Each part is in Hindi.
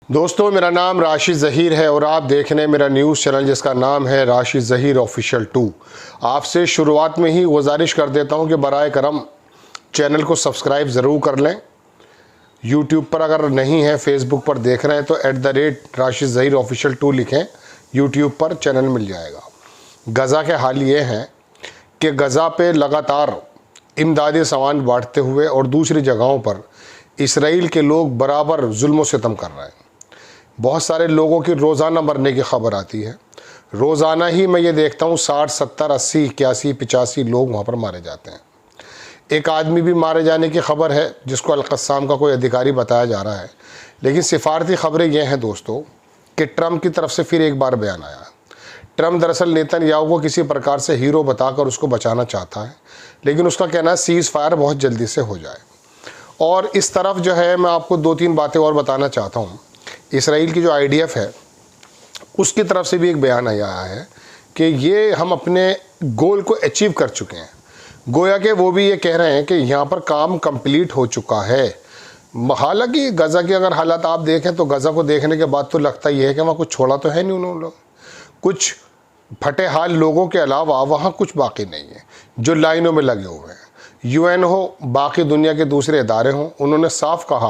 दोस्तों, मेरा नाम राशिद ज़हीर है और आप देख रहे हैं मेरा न्यूज़ चैनल जिसका नाम है राशिद ज़हीर ऑफिशियल 2। आपसे शुरुआत में ही गुजारिश कर देता हूं कि बराए करम चैनल को सब्सक्राइब ज़रूर कर लें। यूट्यूब पर अगर नहीं है, फेसबुक पर देख रहे हैं तो @राशिद ज़हीर ऑफिशियल 2 लिखें, यूट्यूब पर चैनल मिल जाएगा। गज़ा के हाल ये हैं कि गज़ा पे लगातार इमदादी सामान बांटते हुए और दूसरी जगहों पर इसराइल के लोग बराबर जुल्म सितम कर रहे हैं। बहुत सारे लोगों की रोज़ाना मरने की खबर आती है। रोज़ाना ही मैं ये देखता हूँ 60, 70, 80, 81, 85 लोग वहाँ पर मारे जाते हैं। एक आदमी भी मारे जाने की खबर है जिसको अल-क़स्साम का कोई अधिकारी बताया जा रहा है। लेकिन सिफारती खबरें ये हैं दोस्तों कि ट्रंप की तरफ से फिर एक बार बयान आया। ट्रंप दरअसल नेतन्याहू को किसी प्रकार से हीरो बताकर उसको बचाना चाहता है, लेकिन उसका कहना है सीज़ फायर बहुत जल्दी से हो जाए। और इस तरफ जो है, मैं आपको 2-3 बातें और बताना चाहता हूँ। इसराइल की जो IDF है उसकी तरफ से भी एक बयान आया है कि ये हम अपने गोल को अचीव कर चुके हैं। गोया कि वो भी ये कह रहे हैं कि यहाँ पर काम कंप्लीट हो चुका है। हालांकि गज़ा की अगर हालात आप देखें तो गज़ा को देखने के बाद तो लगता ही है कि वहाँ कुछ छोड़ा तो है नहीं उन्होंने लोग। कुछ फटे हाल लोगों के अलावा वहाँ कुछ बाकी नहीं है जो लाइनों में लगे हुए हैं। UN हो, बाकी दुनिया के दूसरे इदारे हों, उन्होंने साफ कहा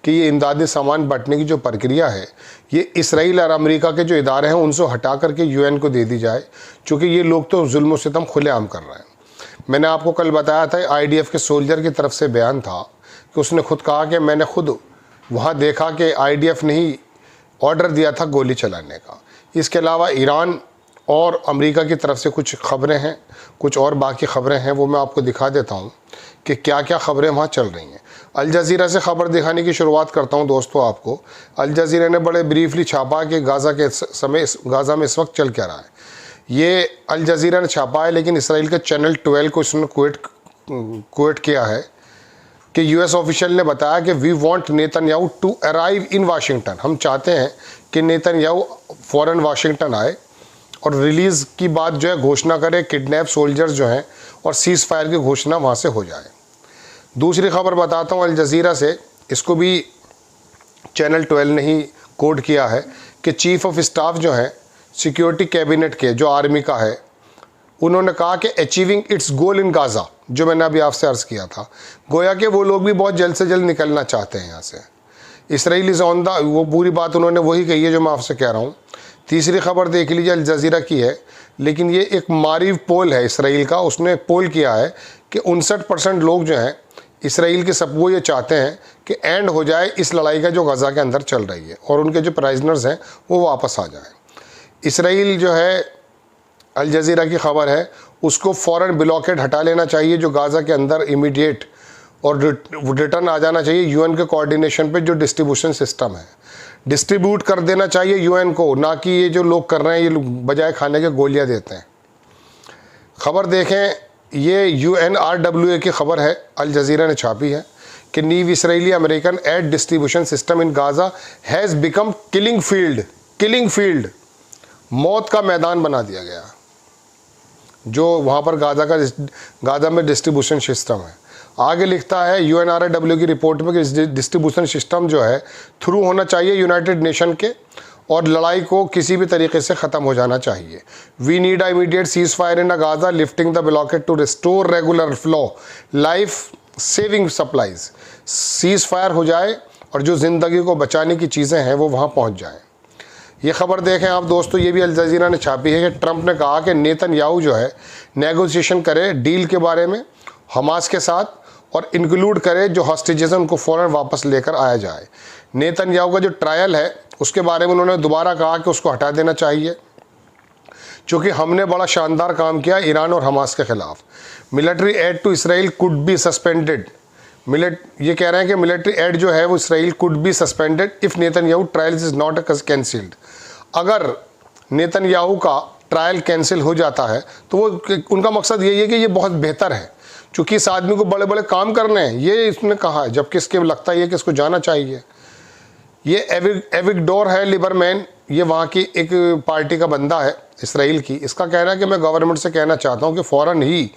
कि ये इमदादी सामान बांटने की जो प्रक्रिया है ये इसराइल और अमेरिका के जो इदारे हैं उनसे हटा करके UN को दे दी जाए, क्योंकि ये लोग तो जुल्म व सितम खुलेआम कर रहे हैं। मैंने आपको कल बताया था IDF के सोल्जर की तरफ से बयान था कि उसने खुद कहा कि मैंने खुद वहाँ देखा कि IDF ने ही ऑर्डर दिया था गोली चलाने का। इसके अलावा ईरान और अमेरिका की तरफ से कुछ खबरें हैं, कुछ और बाकी खबरें हैं, वो मैं आपको दिखा देता हूं कि क्या क्या खबरें वहाँ चल रही हैं। अल जज़ीरा से खबर दिखाने की शुरुआत करता हूं दोस्तों आपको। अल जज़ीरा ने बड़े ब्रीफली छापा कि गाज़ा में इस वक्त चल क्या रहा है। ये अल जज़ीरा ने छापा है, लेकिन इसराइल के चैनल 12 को इसने क्वेट किया है कि US ऑफिशियल ने बताया कि we want Netanyahu to arrive in Washington. हम चाहते हैं कि नेतन्याहू फ़ौरन वाशिंगटन आए और रिलीज़ की बात जो है घोषणा करे, किडनैप सोल्जर्स जो हैं, और सीज़ फायर की घोषणा वहाँ से हो जाए। दूसरी खबर बताता हूँ अल जज़ीरा से, इसको भी चैनल 12 ने ही कोड किया है कि चीफ ऑफ स्टाफ जो हैं सिक्योरिटी कैबिनेट के, जो आर्मी का है, उन्होंने कहा कि achieving it's goal in Gaza, जो मैंने अभी आपसे अर्ज़ किया था। गोया कि वो लोग भी बहुत जल्द से जल्द निकलना चाहते हैं यहाँ से। इसराइल इज़ ऑन द, वो पूरी बात उन्होंने वही कही है जो मैं आपसे कह रहा हूँ। तीसरी खबर देख लीजिए, अल जज़ीरा की है, लेकिन ये एक मारिव पोल है इसराइल का। उसने पोल किया है कि 59% लोग जो हैं इसराइल के सब वो ये चाहते हैं कि एंड हो जाए इस लड़ाई का जो गज़ा के अंदर चल रही है, और उनके जो प्राइजनर्स हैं वो वापस आ जाएं। इसराइल जो है, अल जज़ीरा की खबर है, उसको फ़ौरन ब्लॉकेड हटा लेना चाहिए जो गाज़ा के अंदर इमीडिएट, और रिटर्न आ जाना चाहिए UN के कोऑर्डिनेशन पे जो डिस्ट्रीब्यूशन सिस्टम है। डिस्ट्रीब्यूट कर देना चाहिए UN को, ना कि ये जो लोग कर रहे हैं, ये बजाय खाने के गोलियां देते हैं। खबर देखें, ये UNRWA की खबर है, अल जज़ीरा ने छापी है कि new Israeli American aid distribution system in Gaza has become killing field, मौत का मैदान बना दिया गया जो वहाँ पर गाज़ा में डिस्ट्रीब्यूशन सिस्टम है। आगे लिखता है UNRWA की रिपोर्ट में कि डिस्ट्रीब्यूशन सिस्टम जो है थ्रू होना चाहिए यूनाइटेड नेशन के, और लड़ाई को किसी भी तरीके से ख़त्म हो जाना चाहिए। We need a immediate ceasefire in Gaza, lifting the blockade to restore regular flow, life saving supplies. Ceasefire हो जाए और जो ज़िंदगी को बचाने की चीज़ें हैं वो वहाँ पहुँच जाएँ। ये खबर देखें आप दोस्तों, ये भी अल जज़ीरा ने छापी है कि ट्रंप ने कहा कि नेतन्याहू जो है नेगोशिएशन करे डील के बारे में हमास के साथ, और इंक्लूड करे जो हॉस्टेजेस हैं उनको फ़ौरन वापस लेकर आया जाए। नेतन्याहू का जो ट्रायल है उसके बारे में उन्होंने दोबारा कहा कि उसको हटा देना चाहिए, क्योंकि हमने बड़ा शानदार काम किया ईरान और हमास के ख़िलाफ़। Military aid to Israel could be suspended. ये कह रहे हैं कि मिलिट्री एड जो है वो Israel could be suspended if Netanyahu trials is not cancelled. अगर नेतन्याहू का ट्रायल कैंसिल हो जाता है तो वो, उनका मकसद यही है कि ये बहुत बेहतर है, क्योंकि इस आदमी को बड़े बड़े काम करने हैं, ये इसने कहा है, जबकि इसके लगता है कि इसको जाना चाहिए। ये एविगडोर है लिबरमैन, ये वहाँ की एक पार्टी का बंदा है इसराइल की। इसका कहना है कि मैं गवर्नमेंट से कहना चाहता हूँ कि फ़ौरन ही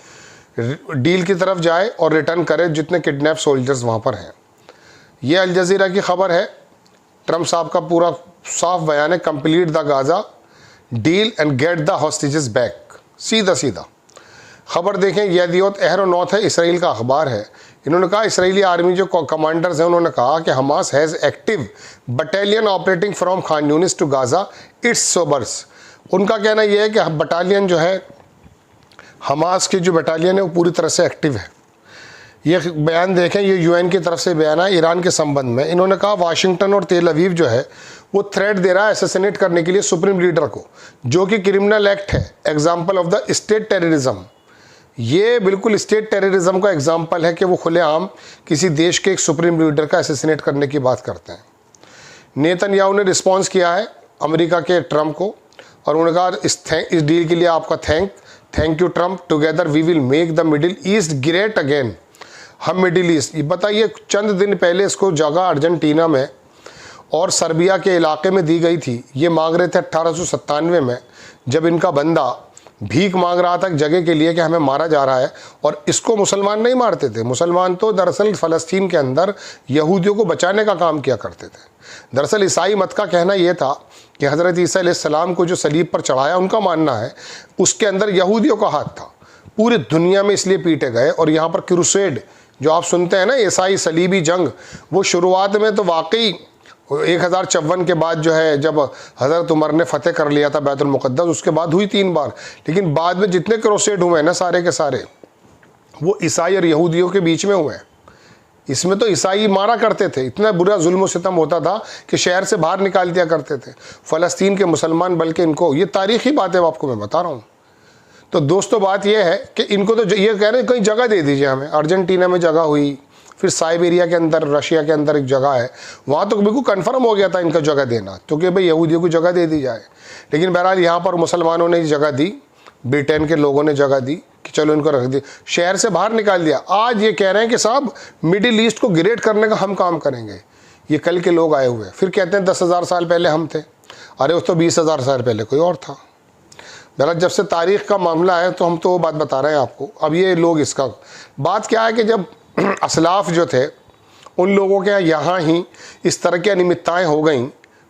डील की तरफ जाए और रिटर्न करे जितने किडनैप सोल्जर्स वहाँ पर हैं। ये अल जज़ीरा की खबर है। ट्रम्प साहब का पूरा साफ बयान है, complete the Gaza deal and get the hostages back. सीधा सीधा खबर देखें, येदियोत एहरोनॉथ है, इसराइल का अखबार है। इन्होंने कहा इसराइली आर्मी जो कमांडर्स हैं उन्होंने कहा कि Hamas has active battalion operating from Khan Yunis to Gaza its suburbs. उनका कहना यह है कि बटालियन जो है, हमास की जो बटालियन है वो पूरी तरह से एक्टिव है। ये बयान देखें, ये यूएन की तरफ से बयान है ईरान के संबंध में। इन्होंने कहा वाशिंगटन और तेल अवीव जो है वो थ्रेट दे रहा है असैसिनेट करने के लिए सुप्रीम लीडर को, जो कि क्रिमिनल एक्ट है, example of the state terrorism. ये बिल्कुल स्टेट टेररिज्म का एग्जाम्पल है कि वो खुलेआम किसी देश के एक सुप्रीम लीडर का असैसिनेट करने की बात करते हैं। नेतन्याहू ने रिस्पॉन्स किया है अमेरिका के ट्रम्प को और उन्होंने कहा इस डील के लिए आपका thank you Trump, together we will make the Middle East great again. हम मिडिल ईस्ट, ये बताइए चंद दिन पहले इसको जगह अर्जेंटीना में और सर्बिया के इलाके में दी गई थी। ये मांग रहे थे 1897 में, जब इनका बंदा भीख मांग रहा था एक जगह के लिए कि हमें मारा जा रहा है। और इसको मुसलमान नहीं मारते थे, मुसलमान तो दरअसल फ़लस्तीन के अंदर यहूदियों को बचाने का काम किया करते थे। दरअसल ईसाई मत का कहना यह था कि हज़रत ईसा अलैहिस्सलाम को जो सलीब पर चढ़ाया, उनका मानना है उसके अंदर यहूदियों का हाथ था। पूरी दुनिया में इसलिए पीटे गए। और यहाँ पर क्रूसेड जो आप सुनते हैं ना, ईसाई सलीबी जंग, वो शुरुआत में तो वाकई 1054 के बाद जो है, जब हज़रत उमर ने फतेह कर लिया था बैतुल मुक़द्दस, उसके बाद हुई 3 बार। लेकिन बाद में जितने क्रूसेड हुए हैं ना, सारे के सारे वो ईसाई और यहूदियों के बीच में हुए हैं। इसमें तो ईसाई मारा करते थे, इतना बुरा जुल्म सितम होता था कि शहर से बाहर निकाल दिया करते थे फ़लस्तीन के मुसलमान। बल्कि इनको, ये तारीख़ी बातें आपको मैं बता रहा हूँ। तो दोस्तों बात यह है कि इनको तो ये कह रहे हैं कहीं जगह दे दीजिए हमें। अर्जेंटीना में जगह हुई, फिर साइबेरिया के अंदर, रशिया के अंदर एक जगह है, वहाँ तो बिल्कुल कन्फर्म हो गया था इनका जगह देना, क्योंकि भाई यहूदियों को जगह दे दी जाए। लेकिन बहरहाल यहाँ पर मुसलमानों ने जगह दी, ब्रिटेन के लोगों ने जगह दी कि चलो इनको रख दी, शहर से बाहर निकाल दिया। आज ये कह रहे हैं कि साहब मिडिल ईस्ट को ग्रेट करने का हम काम करेंगे। ये कल के लोग आए हुए हैं, फिर कहते हैं 10,000 साल पहले हम थे। अरे उस तो 20,000 साल पहले कोई और था। बहरहाल जब से तारीख़ का मामला है तो हम तो वो बात बता रहे हैं आपको। अब ये लोग, इसका बात क्या है कि जब असलाफ जो थे उन लोगों के यहाँ ही इस तरह की अनियमितताएँ हो गई।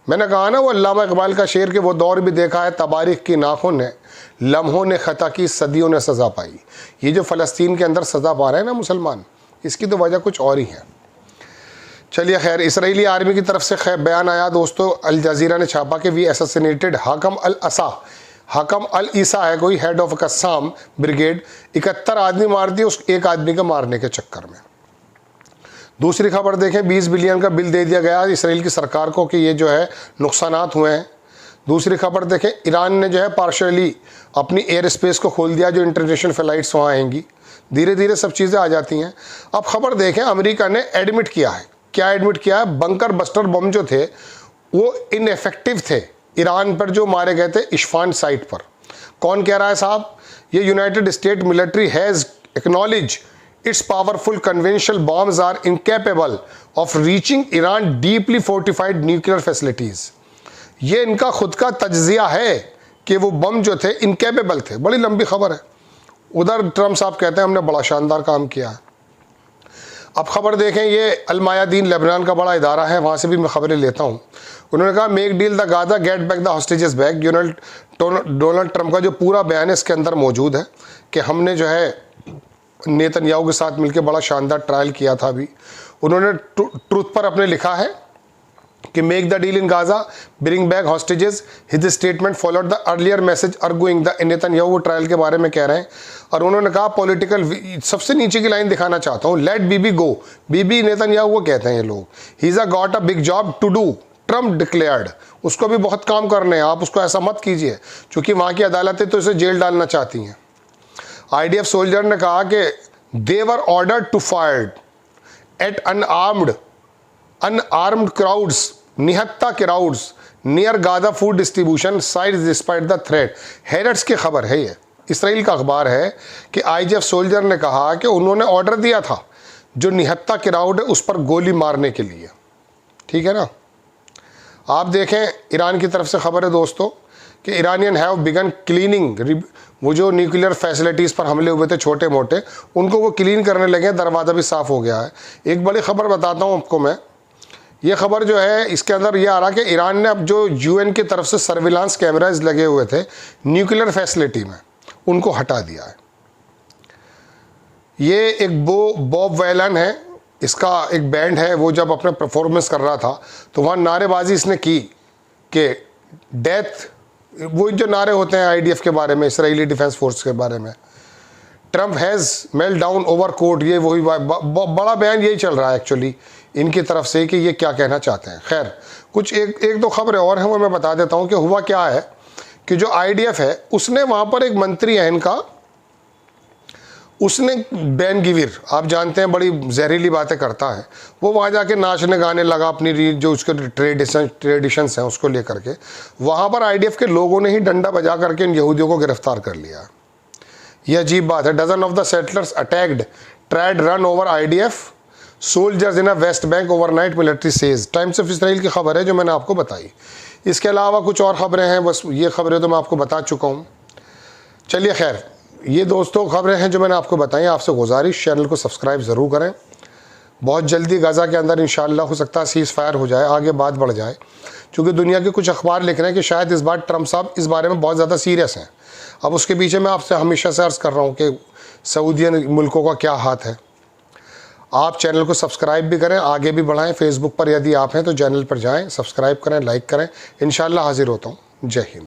मैंने कहा ना, वो अल्लामा इकबाल का शेर कि वो दौर भी देखा है तबारीख की नाखों ने, लम्हों ने ख़ता की, सदियों ने सज़ा पाई। ये जो फ़लस्तीन के अंदर सज़ा पा रहे हैं ना मुसलमान, इसकी तो वजह कुछ और ही है। चलिए खैर, इसराइली आर्मी की तरफ से खैर बयान आया दोस्तों। अल जज़ीरा ने छापा कि वी असैसिनेटेड हाकम अल असा, हाकम अल ईसा है कोई, हेड ऑफ कस्साम ब्रिगेड, 71 आदमी मार दिए उस एक आदमी को मारने के चक्कर में। दूसरी खबर देखें, 20 बिलियन का बिल दे दिया गया इसराइल की सरकार को कि ये जो है नुकसानात हुए हैं। दूसरी खबर देखें, ईरान ने जो है पार्शली अपनी एयर स्पेस को खोल दिया, जो इंटरनेशनल फ़्लाइट्स वहाँ आएंगी। धीरे धीरे सब चीज़ें आ जाती हैं। अब खबर देखें, अमेरिका ने एडमिट किया है, क्या एडमिट किया है, बंकर बस्टर बम जो थे वो इनएफेक्टिव थे ईरान पर जो मारे गए थे इस्फान साइट पर। कौन कह रहा है साहब? ये United State military has acknowledge its powerful conventional bombs are incapable of reaching Iran deeply fortified nuclear facilities. ये इनका खुद का तज्जिया है कि वो बम जो थे इनकेपेबल थे। बड़ी लंबी खबर है। उधर ट्रम्प साहब कहते हैं हमने बड़ा शानदार काम किया है। अब खबर देखें, ये अलमायादीन लेबनान का बड़ा इदारा है, वहाँ से भी मैं खबरें लेता हूँ। उन्होंने कहा make deal the Gaza get back the hostages back. Donald Trump का जो पूरा बयान है इसके अंदर मौजूद है कि हमने जो है नेतन्याहू के साथ मिलकर बड़ा शानदार ट्रायल किया था। अभी उन्होंने ट्रूथ पर अपने लिखा है कि make the deal in Gaza, bring back hostages. His statement followed the earlier message arguing the Netanyahu, वो ट्रायल के बारे में कह रहे हैं। और उन्होंने कहा पॉलिटिकल, सबसे नीचे की लाइन दिखाना चाहता हूँ, लेट बीबी गो। बीबी नेतन्याहू वो कहते हैं ये लोग, he is got a big job to do, Trump declared. उसको भी बहुत काम करने हैं, आप उसको ऐसा मत कीजिए, क्योंकि वहाँ की अदालतें तो इसे जेल डालना चाहती हैं। IDF सोल्जर ने कहा कि they were ordered to fire at unarmed crowds, निहत्ता crowds near Gaza food distribution site despite the threat. Haaretz की खबर है, ये इसराइल का अखबार है कि IDF सोल्जर ने कहा कि उन्होंने ऑर्डर दिया था जो निहत्ता क्राउड है उस पर गोली मारने के लिए। ठीक है ना। आप देखें, ईरान की तरफ से खबर है दोस्तों कि ईरानियन हैव बिगन क्लीनिंग, वो जो न्यूक्लियर फैसिलिटीज़ पर हमले हुए थे छोटे मोटे, उनको वो क्लीन करने लगे, दरवाज़ा भी साफ़ हो गया है। एक बड़ी खबर बताता हूँ आपको मैं ये खबर जो है इसके अंदर ये आ रहा कि ईरान ने अब जो यूएन की तरफ से सर्विलांस कैमराज लगे हुए थे न्यूक्लियर फैसिलिटी में, उनको हटा दिया है। ये एक बॉब वैलन है, इसका एक बैंड है, वो जब अपना परफॉर्मेंस कर रहा था तो वहाँ नारेबाजी इसने की कि डेथ, वो जो नारे होते हैं आईडीएफ के बारे में, इसराइली डिफेंस फोर्स के बारे में, Trump has melt down over court, ये वही बड़ा बयान यही चल रहा है एक्चुअली इनकी तरफ से कि ये क्या कहना चाहते हैं। खैर, कुछ एक दो खबरें और हैं वो मैं बता देता हूँ कि हुआ क्या है कि जो आईडीएफ है उसने वहाँ पर एक मंत्री है इनका, उसने बैन गिविर, आप जानते हैं बड़ी जहरीली बातें करता है, वो वहाँ जाके नाचने गाने लगा अपनी जो उसके ट्रेडिशंस हैं उसको लेकर के। वहाँ पर आईडीएफ के लोगों ने ही डंडा बजा करके इन यहूदियों को गिरफ्तार कर लिया। ये अजीब बात है। Dozen of the settlers attacked tried run over IDF soldiers in a West Bank overnight, military says. Times of Israel की खबर है जो मैंने आपको बताई। इसके अलावा कुछ और खबरें हैं, बस ये खबरें तो मैं आपको बता चुका हूँ। चलिए खैर, ये दोस्तों खबरें हैं जो मैंने आपको बताई। आपसे गुजारिश चैनल को सब्सक्राइब ज़रूर करें। बहुत जल्दी गाज़ा के अंदर इंशाअल्लाह हो सकता है सीज़ फायर हो जाए, आगे बात बढ़ जाए, क्योंकि दुनिया के कुछ अखबार लिख रहे हैं कि शायद इस बार ट्रम्प साहब इस बारे में बहुत ज़्यादा सीरियस हैं। अब उसके पीछे मैं आपसे हमेशा से अर्ज़ कर रहा हूँ कि सऊदियन मुल्कों का क्या हाथ है। आप चैनल को सब्सक्राइब भी करें, आगे भी बढ़ाएं। फेसबुक पर यदि आप हैं तो चैनल पर जाएं, सब्सक्राइब करें, लाइक करें। इंशाअल्लाह हाजिर होता हूँ। जय हिंद।